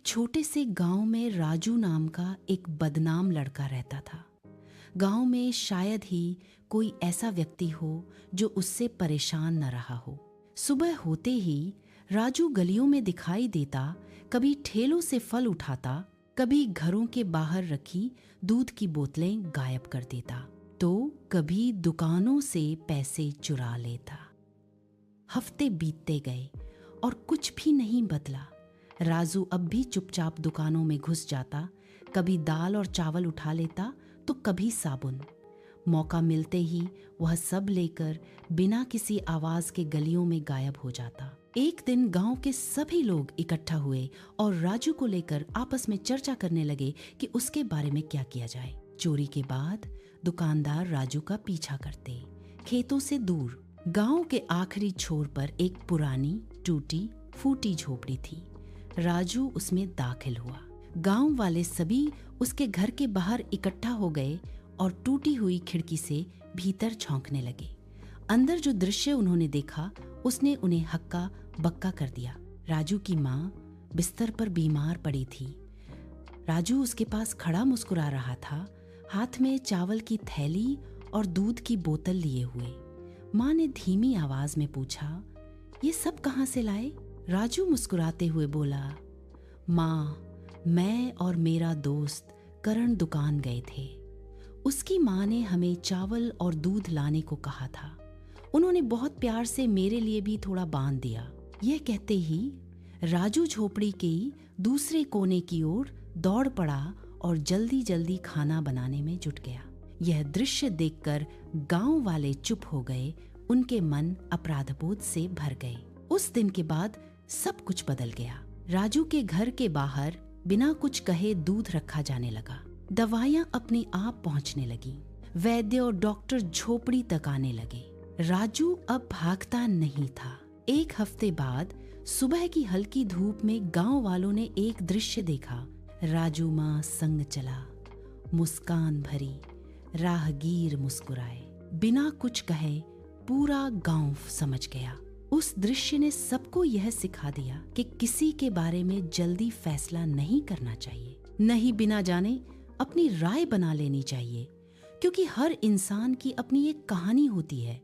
छोटे से गांव में राजू नाम का एक बदनाम लड़का रहता था। गांव में शायद ही कोई ऐसा व्यक्ति हो जो उससे परेशान न रहा हो। सुबह होते ही राजू गलियों में दिखाई देता, कभी ठेलों से फल उठाता, कभी घरों के बाहर रखी दूध की बोतलें गायब कर देता, तो कभी दुकानों से पैसे चुरा लेता। हफ्ते बीतते गए और कुछ भी नहीं बदला। राजू अब भी चुपचाप दुकानों में घुस जाता, कभी दाल और चावल उठा लेता तो कभी साबुन। मौका मिलते ही वह सब लेकर बिना किसी आवाज के गलियों में गायब हो जाता। एक दिन गांव के सभी लोग इकट्ठा हुए और राजू को लेकर आपस में चर्चा करने लगे कि उसके बारे में क्या किया जाए। चोरी के बाद दुकानदार राजू का पीछा करते। खेतों से दूर गांव के आखिरी छोर पर एक पुरानी टूटी फूटी झोपड़ी थी। राजू उसमें दाखिल हुआ। गांव वाले सभी उसके घर के बाहर इकट्ठा हो गए और टूटी हुई खिड़की से भीतर झांकने लगे। अंदर जो दृश्य उन्होंने देखा उसने उन्हें हक्का बक्का कर दिया। राजू की माँ बिस्तर पर बीमार पड़ी थी। राजू उसके पास खड़ा मुस्कुरा रहा था, हाथ में चावल की थैली और दूध की बोतल लिए हुए। माँ ने धीमी आवाज में पूछा, ये सब कहाँ से लाए? राजू मुस्कुराते हुए बोला, माँ, मैं और मेरा दोस्त करण दुकान गए थे। उसकी माँ ने हमें चावल और दूध लाने को कहा था। उन्होंने बहुत प्यार से मेरे लिए भी थोड़ा बांध दिया। यह कहते ही राजू झोपड़ी के दूसरे कोने की ओर दौड़ पड़ा और जल्दी जल्दी खाना बनाने में जुट गया। यह दृश्य देखकर गांव वाले चुप हो गए, उनके मन अपराधबोध से भर गए। उस दिन के बाद सब कुछ बदल गया। राजू के घर के बाहर बिना कुछ कहे दूध रखा जाने लगा। दवाइयां अपने आप पहुंचने लगी। वैद्य और डॉक्टर झोपड़ी तक आने लगे। राजू अब भागता नहीं था। एक हफ्ते बाद सुबह की हल्की धूप में गांव वालों ने एक दृश्य देखा। राजू माँ संग चला, मुस्कान भरी, राहगीर मुस्कुराए। बिना कुछ कहे पूरा गांव समझ गया। उस दृश्य ने सबको यह सिखा दिया कि किसी के बारे में जल्दी फैसला नहीं करना चाहिए, नहीं बिना जाने अपनी राय बना लेनी चाहिए, क्योंकि हर इंसान की अपनी एक कहानी होती है।